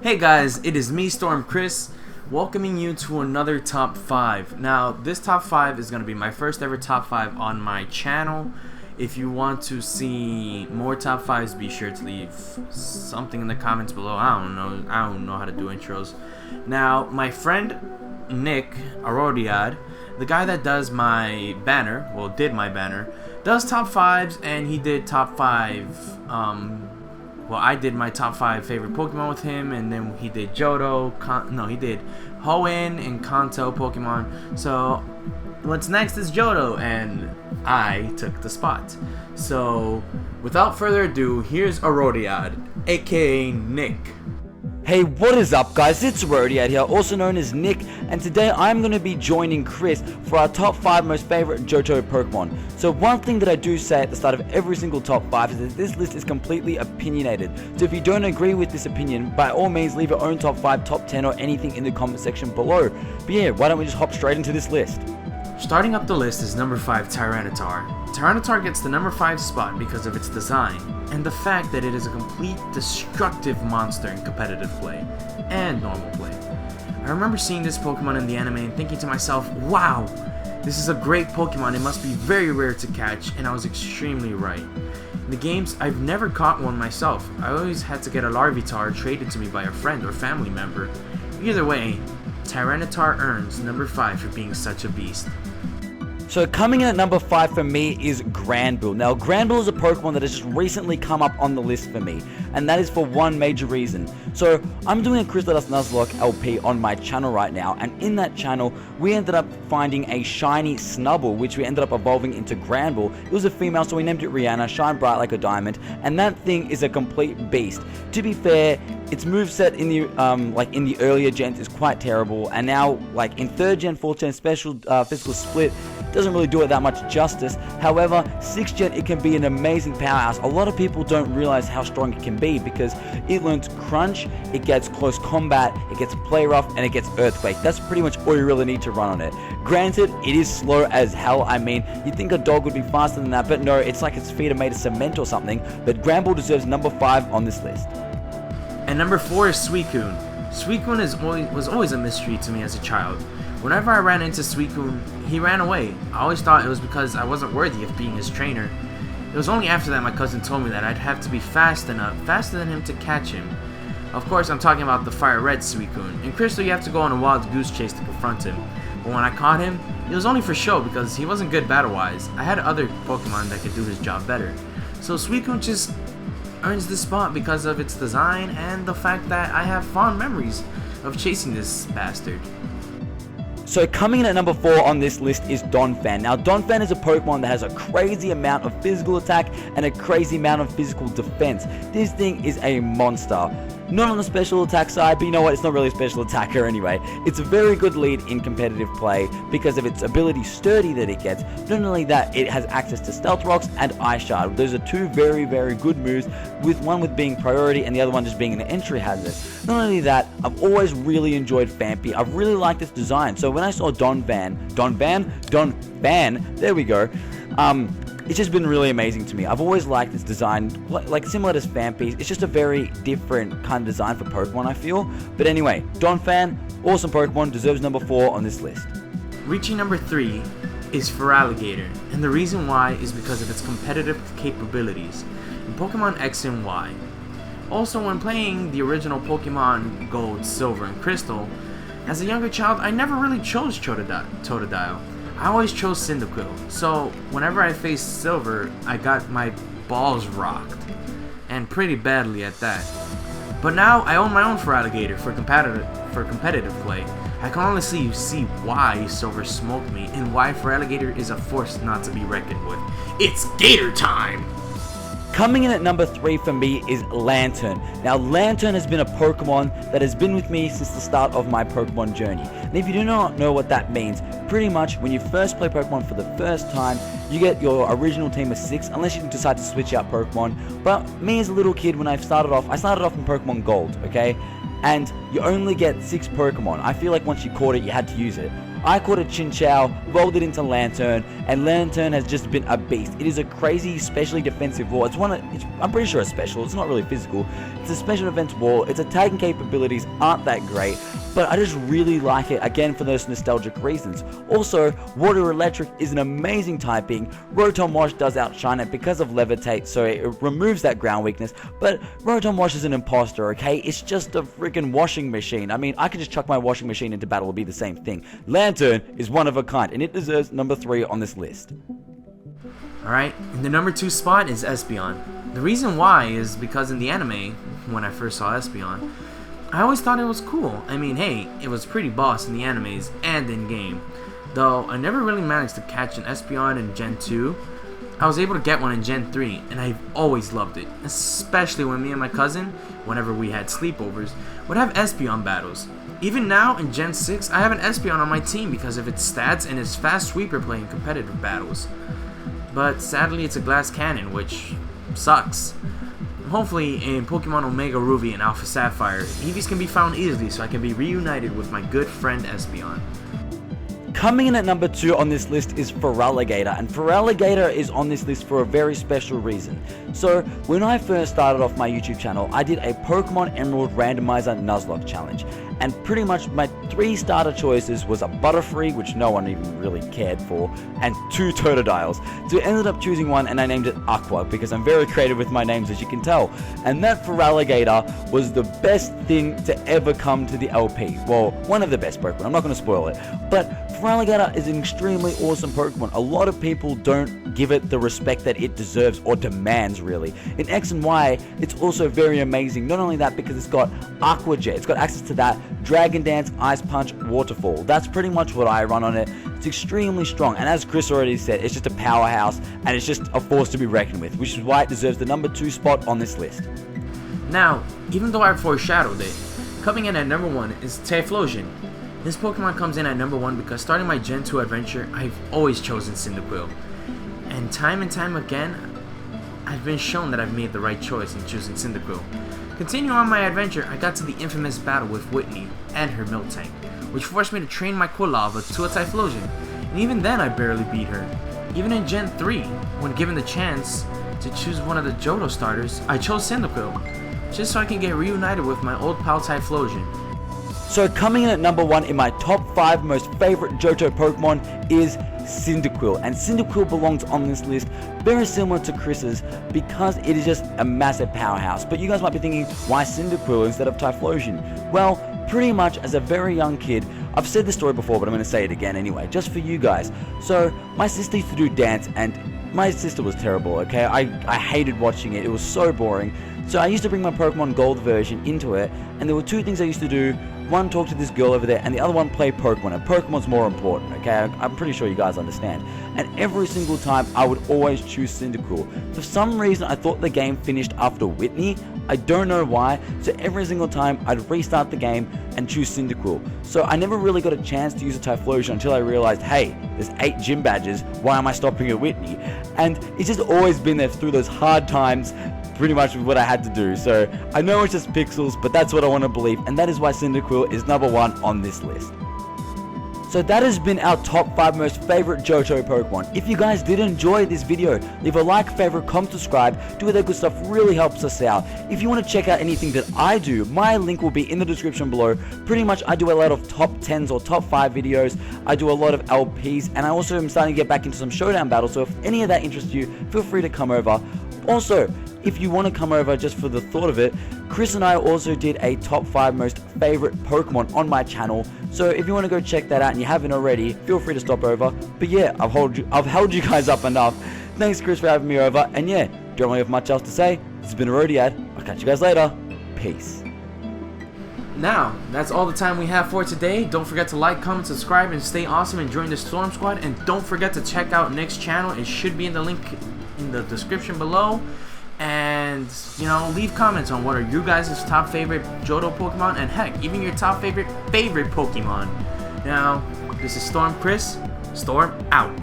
Hey guys, it is me, Stormchris, welcoming you to another top 5. Now, this top 5 is going to be my first ever top 5 on my channel. If you want to see more top 5s, be sure to leave something in the comments below. I don't know how to do intros. Now, my friend Nick, Arodiad, the guy that does my banner, well, did my banner, does top 5s, and he did top 5, well, I did my top 5 favorite Pokemon with him, and then he did Johto, he did Hoenn and Kanto Pokemon. So, what's next is Johto, and I took the spot. So, without further ado, here's Arodiad, aka Nick. Hey, what is up guys, it's Arodiad here, also known as Nick, and today I'm going to be joining Chris for our top 5 most favorite Johto Pokemon. So one thing that I do say at the start of every single top 5 is that this list is completely opinionated. So if you don't agree with this opinion, by all means leave your own top 5, top 10 or anything in the comment section below. But yeah, why don't we just hop straight into this list. Starting up the list is number 5, Tyranitar. Tyranitar gets the number 5 spot because of its design, and the fact that it is a complete destructive monster in competitive play, and normal play. I remember seeing this Pokemon in the anime and thinking to myself, wow, this is a great Pokemon, it must be very rare to catch, and I was extremely right. In the games, I've never caught one myself. I always had to get a Larvitar traded to me by a friend or family member. Either way, Tyranitar earns number 5 for being such a beast. So coming in at number 5 for me is Granbull. Now Granbull is a Pokemon that has just recently come up on the list for me, and that is for one major reason. So I'm doing a Chris Let Us Nuzlocke LP on my channel right now, and in that channel we ended up finding a shiny Snubbull, which we ended up evolving into Granbull. It was a female, so we named it Rihanna, shine bright like a diamond, and that thing is a complete beast. To be fair, its moveset in the in the earlier gens is quite terrible, and now like in 3rd gen, 4th gen special physical split doesn't really do it that much justice. However, 6th gen it can be an amazing powerhouse. A lot of people don't realize how strong it can be because it learns Crunch, it gets close combat, it gets Play Rough, and it gets Earthquake. That's pretty much all you really need to run on it. Granted, it is slow as hell. I mean, you'd think a dog would be faster than that, but no, it's like its feet are made of cement or something. But Granbull deserves number 5 on this list. And number 4 is Suicune. Suicune was always a mystery to me as a child. Whenever I ran into Suicune, he ran away. I always thought it was because I wasn't worthy of being his trainer. It was only after that my cousin told me that I'd have to be faster than him to catch him. Of course, I'm talking about the Fire Red Suicune. In Crystal, you have to go on a wild goose chase to confront him. But when I caught him, it was only for show because he wasn't good battle-wise. I had other Pokemon that could do his job better. So Suicune just earns this spot because of its design and the fact that I have fond memories of chasing this bastard. So coming in at number 4 on this list is Donphan. Now Donphan is a Pokemon that has a crazy amount of physical attack and a crazy amount of physical defense. This thing is a monster. Not on the special attack side, but you know what, it's not really a special attacker anyway. It's a very good lead in competitive play because of its ability Sturdy that it gets. Not only that, it has access to Stealth Rocks and Ice Shard. Those are two very, very good moves, with one with being priority and the other one just being an entry hazard. Not only that, I've always really enjoyed Phanpy. I've really liked its design. So when I saw Donphan, there we go. It's just been really amazing to me. I've always liked its design, like similar to Phanpy. It's just a very different kind of design for Pokemon, I feel. But anyway, Donphan, awesome Pokemon, deserves number 4 on this list. Reaching number 3 is Feraligatr, and the reason why is because of its competitive capabilities in Pokemon X and Y. Also, when playing the original Pokemon Gold, Silver, and Crystal, as a younger child, I never really chose Totodile. I always chose Cyndaquil, so whenever I faced Silver, I got my balls rocked, and pretty badly at that. But now I own my own Feraligatr for competitive play. I can honestly see why Silver smoked me and why Feraligatr is a force not to be reckoned with. It's Gator time! Coming in at number 3 for me is Lantern. Now Lantern has been a Pokemon that has been with me since the start of my Pokemon journey. And if you do not know what that means, pretty much when you first play Pokemon for the first time, you get your original team of 6 unless you decide to switch out Pokemon. But me as a little kid, when I started off in Pokemon Gold, okay? And you only get 6 Pokemon. I feel like once you caught it, you had to use it. I caught a Chinchou, rolled it into Lantern, and Lantern has just been a beast. It is a crazy, specially defensive wall. I'm pretty sure it's special. It's not really physical. It's a special defense wall. Its attacking capabilities aren't that great, but I just really like it, again, for those nostalgic reasons. Also, Water Electric is an amazing typing. Rotom Wash does outshine it because of Levitate, so it removes that ground weakness, but Rotom Wash is an imposter, okay? It's just a freaking washing machine. I mean, I could just chuck my washing machine into battle, it would be the same thing. Lantern is one of a kind, and it deserves number 3 on this list. Alright, in the number 2 spot is Espeon. The reason why is because in the anime, when I first saw Espeon, I always thought it was cool. I mean, hey, it was pretty boss in the animes and in game. Though I never really managed to catch an Espeon in Gen 2, I was able to get one in Gen 3, and I've always loved it. Especially when me and my cousin, whenever we had sleepovers, would have Espeon battles. Even now, in Gen 6, I have an Espeon on my team because of its stats and its fast sweeper play in competitive battles. But sadly, it's a glass cannon, which sucks. Hopefully, in Pokemon Omega Ruby and Alpha Sapphire, Eevees can be found easily so I can be reunited with my good friend Espeon. Coming in at number 2 on this list is Feraligatr, and Feraligatr is on this list for a very special reason. So, when I first started off my YouTube channel, I did a Pokemon Emerald Randomizer Nuzlocke challenge, and pretty much my 3 starter choices was a Butterfree, which no one even really cared for, and 2 Totodiles. So I ended up choosing one and I named it Aqua, because I'm very creative with my names, as you can tell. And that Feraligatr was the best thing to ever come to the LP. Well, one of the best Pokemon, I'm not going to spoil it. But Feraligatr is an extremely awesome Pokemon. A lot of people don't give it the respect that it deserves or demands, really. In X and Y, it's also very amazing. Not only that, because it's got Aqua Jet, it's got access to that, Dragon Dance, Ice Punch, Waterfall. That's pretty much what I run on it. It's extremely strong, and as Chris already said, it's just a powerhouse, and it's just a force to be reckoned with, which is why it deserves the number 2 spot on this list. Now, even though I foreshadowed it, coming in at number 1 is Typhlosion. This Pokemon comes in at number 1 because starting my Gen 2 adventure, I've always chosen Cyndaquil. And time again, I've been shown that I've made the right choice in choosing Cyndaquil. Continuing on my adventure, I got to the infamous battle with Whitney and her Miltank, which forced me to train my Quilava to a Typhlosion, and even then I barely beat her. Even in Gen 3, when given the chance to choose one of the Johto starters, I chose Cyndaquil, just so I can get reunited with my old pal Typhlosion. So coming in at number 1 in my top 5 most favorite Johto Pokemon is Cyndaquil, and Cyndaquil belongs on this list very similar to Chris's because it is just a massive powerhouse. But you guys might be thinking, why Cyndaquil instead of Typhlosion? Well, pretty much as a very young kid, I've said this story before, but I'm going to say it again anyway, just for you guys. So my sister used to do dance, and my sister was terrible, okay? I hated watching it. It was so boring. So I used to bring my Pokemon Gold version into it, and there were 2 things I used to do. One, talk to this girl over there, and the other one, play Pokemon. And Pokemon's more important, okay? I'm pretty sure you guys understand. And every single time, I would always choose Cyndaquil. For some reason, I thought the game finished after Whitney. I don't know why. So every single time, I'd restart the game and choose Cyndaquil. So I never really got a chance to use a Typhlosion until I realized, hey, there's 8 gym badges. Why am I stopping at Whitney? And it's just always been there through those hard times, pretty much what I had to do. So I know it's just pixels, but that's what I want to believe, and that is why Cyndaquil is number 1 on this list. So that has been our top 5 most favorite Johto Pokemon. If you guys did enjoy this video, leave a like, favorite, comment, subscribe, do all that good stuff, really helps us out. If you want to check out anything that I do, my link will be in the description below. Pretty much I do a lot of top 10s or top 5 videos, I do a lot of LPs, and I also am starting to get back into some showdown battles, so if any of that interests you, feel free to come over. Also, if you want to come over just for the thought of it, Chris and I also did a top 5 most favorite Pokemon on my channel. So if you want to go check that out and you haven't already, feel free to stop over. But yeah, I've held you guys up enough. Thanks, Chris, for having me over. And yeah, don't really have much else to say. This has been Arodiad. I'll catch you guys later. Peace. Now, that's all the time we have for today. Don't forget to like, comment, subscribe, and stay awesome and join the Storm Squad. And don't forget to check out Nick's channel. It should be in the link in the description below. And, you know, leave comments on what are you guys' top favorite Johto Pokemon, and heck, even your top favorite Pokemon. Now, this is Stormchris. Storm out.